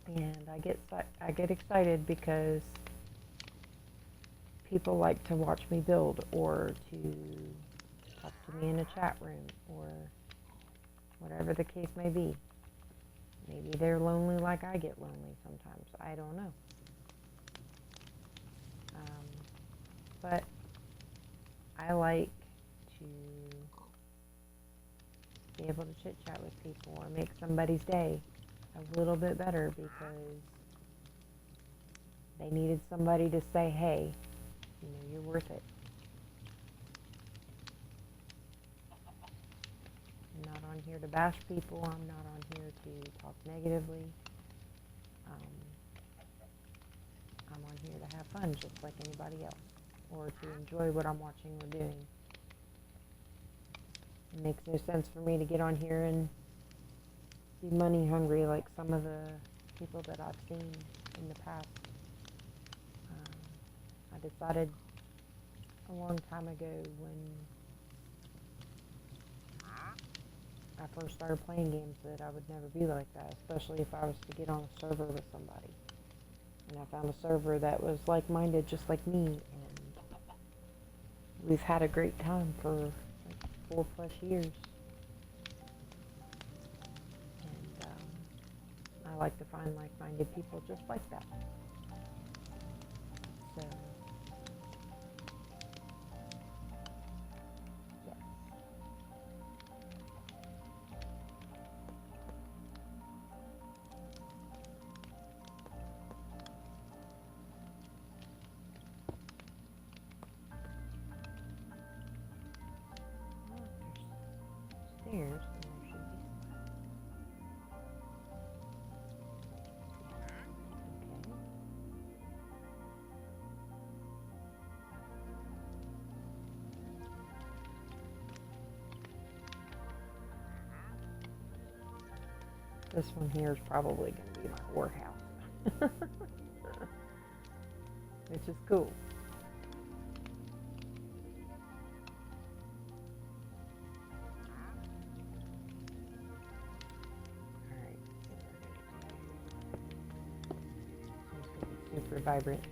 And I get excited because people like to watch me build or to talk to me in a chat room or whatever the case may be. Maybe they're lonely like I get lonely sometimes. I don't know. But I like to be able to chit chat with people or make somebody's day a little bit better because they needed somebody to say, hey, you're worth it. I'm not on here to bash people. I'm not on here to talk negatively. I'm on here to have fun just like anybody else or to enjoy what I'm watching or doing. It makes no sense for me to get on here and be money hungry like some of the people that I've seen in the past. I decided a long time ago when I first started playing games that I would never be like that, especially if I was to get on a server with somebody. And I found a server that was like-minded just like me, and we've had a great time for like 4+ years. And I like to find like-minded people just like that. So, yes. Oh, there's stairs, and there should be. Okay. This one here is probably going to be my whorehouse, which is cool. All right, so it's going to be super vibrant.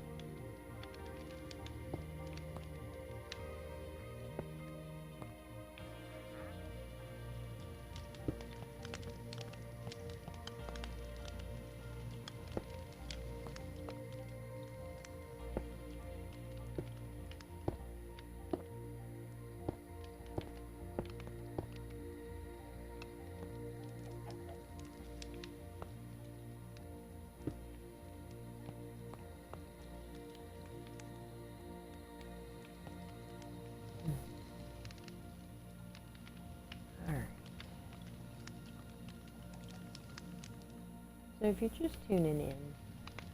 So if you're just tuning in,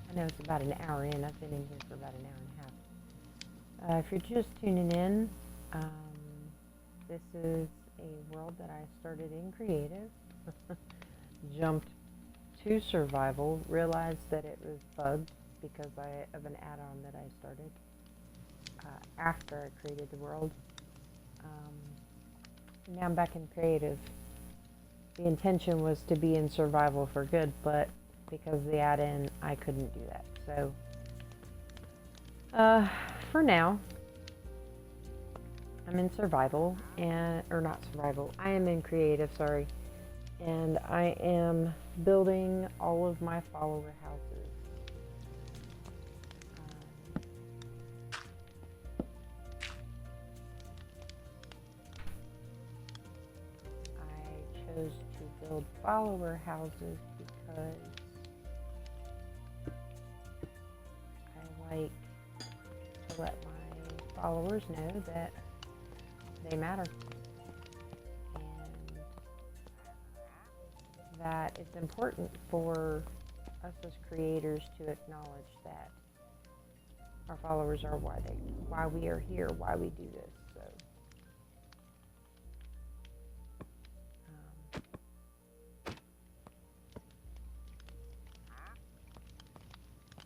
I know it's about an hour in. I've been in here for about an hour and a half. If you're just tuning in, this is a world that I started in creative, jumped to survival, realized that it was bugged because of an add-on that I started after I created the world. Now I'm back in creative. The intention was to be in survival for good, but because of the add-in, I couldn't do that. So, for now, I'm in survival, or not survival, I am in creative, sorry. And I am building all of my follower houses. I chose to build follower houses because I like to let my followers know that they matter and that it's important for us as creators to acknowledge that our followers are why we are here, why we do this. So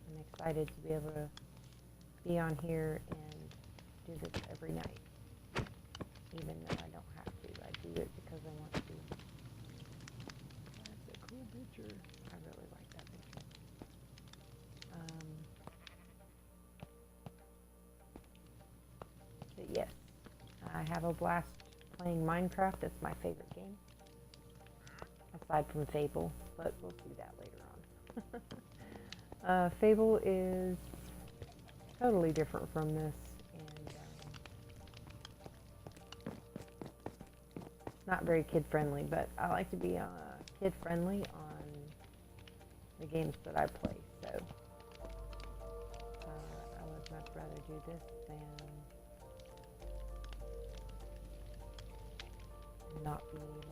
I'm excited to be able to be on here and do this every night, even though I don't have to. I do it because I want to. That's a cool picture. I really like that picture. I have a blast playing Minecraft. It's my favorite game, aside from Fable, but we'll see that later on. Fable is totally different from this, and it's not very kid-friendly, but I like to be kid-friendly on the games that I play, so I would much rather do this than not be able to,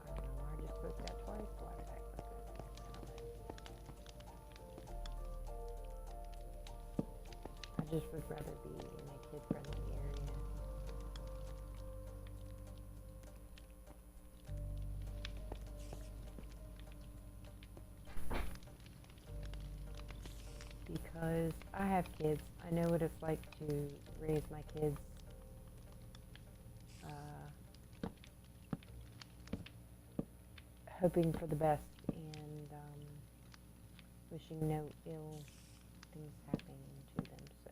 I don't know, I just clicked that twice. Why did I click that twice? I don't know. I just would rather be in a kid-friendly area. Because I have kids. I know what it's like to raise my kids. Hoping for the best and wishing no ill things happening to them. So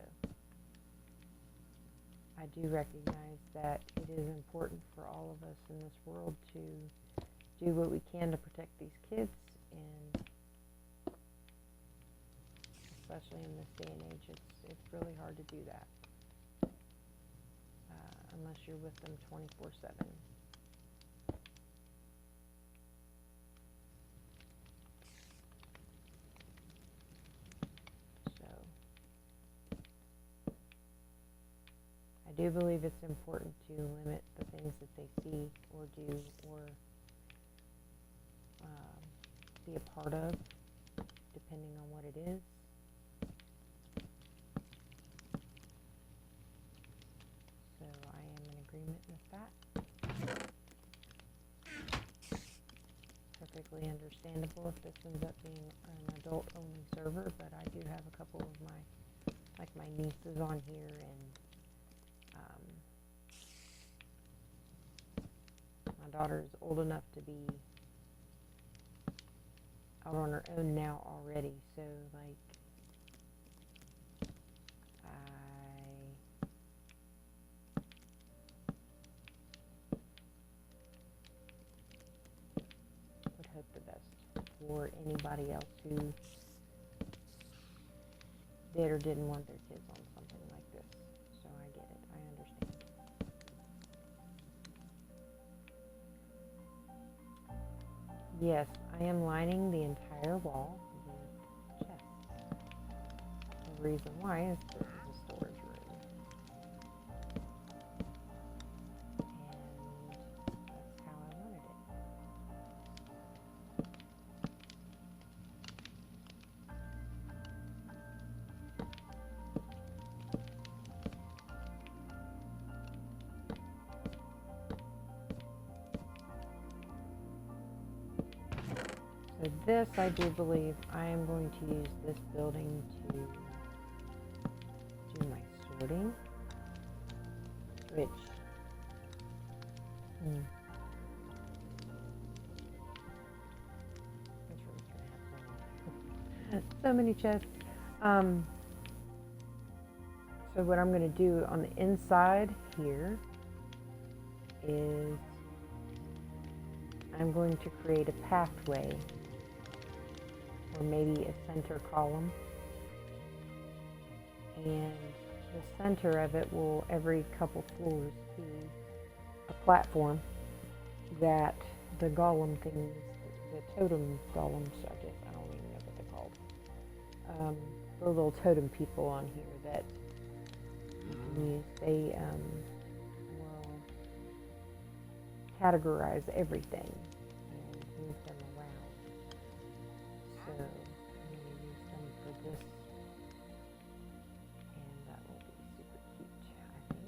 I do recognize that it is important for all of us in this world to do what we can to protect these kids, and especially in this day and age, it's really hard to do that unless you're with them 24/7. I do believe it's important to limit the things that they see or do or be a part of, depending on what it is. So I am in agreement with that. Perfectly understandable if this ends up being an adult-only server, but I do have a couple of my nieces on here, and my daughter is old enough to be out on her own now already, so like I would hope the best for anybody else who did or didn't want their kids on something like this. So I get it. I understand. Yes, I am lining the entire wall with chests. The reason why is this is a storage room. And that's how I wanted it. So this, I do believe, I am going to use this building to do my sorting, which, this room's gonna have so many chests. So what I'm going to do on the inside here is I'm going to create a pathway, or maybe a center column, and the center of it will, every couple floors, be a platform that the golem things, the totem golems, I guess, I don't even know what they're called, the little totem people on here that you can use, they will categorize everything and move them around. So I'm going to use them for this, and that will be super cute, I think.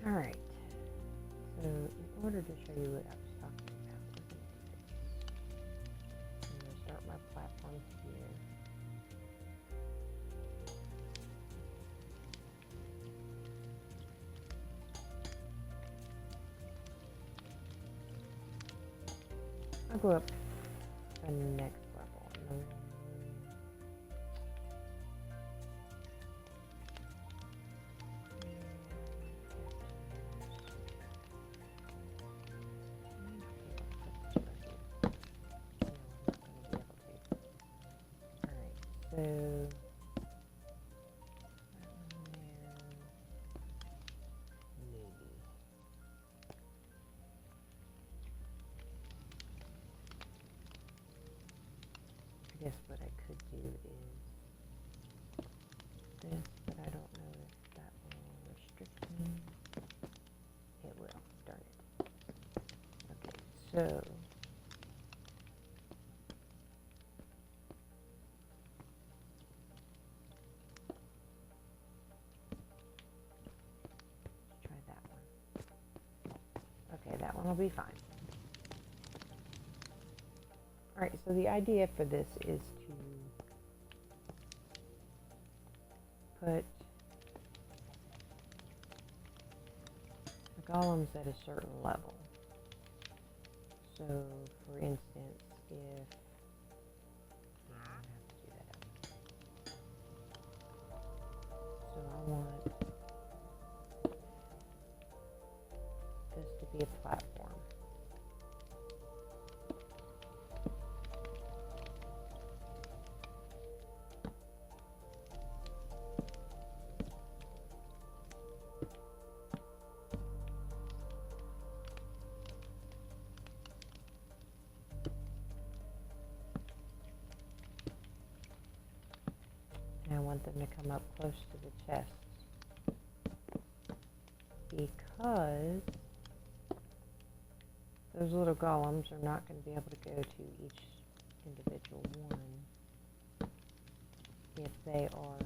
All right. So in order to show you what I was talking about, I'm going to start my platform here. I'll go up to the next level. So I guess what I could do is this, but I don't know if that will restrict me. It will. Darn it. Okay, so let's try that one. Okay, that one will be fine. All right, so the idea for this is to put the golems at a certain level. So, for instance, if I have to do that. So I want this to be a platform. And I want them to come up close to the chests because those little golems are not going to be able to go to each individual one if they are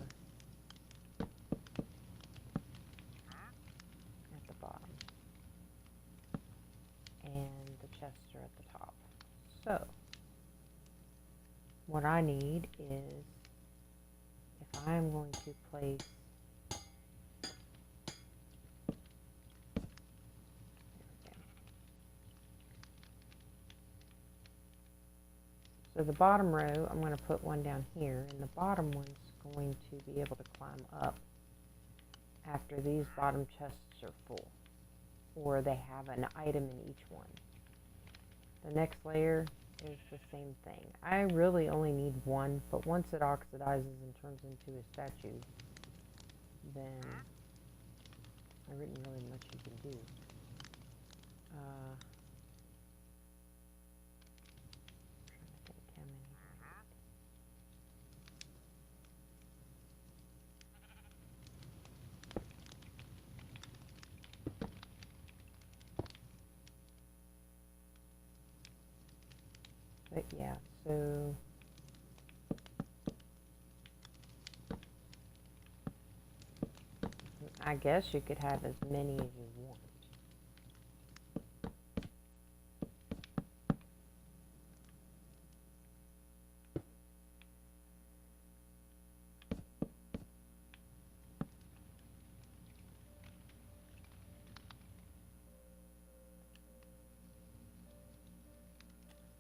at the bottom and the chests are at the top. So what I need is, if I'm going to place so the bottom row, I'm going to put one down here, and the bottom one's going to be able to climb up after these bottom chests are full, or they have an item in each one. The next layer is the same thing. I really only need one, but once it oxidizes and turns into a statue, then there isn't really much you can do. But yeah, so I guess you could have as many as you want.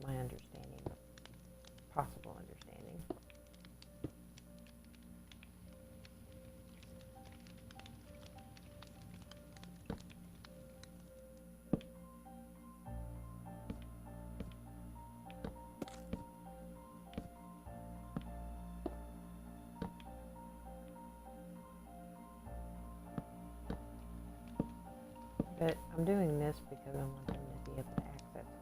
My understanding, possible understanding. But I'm doing this because I want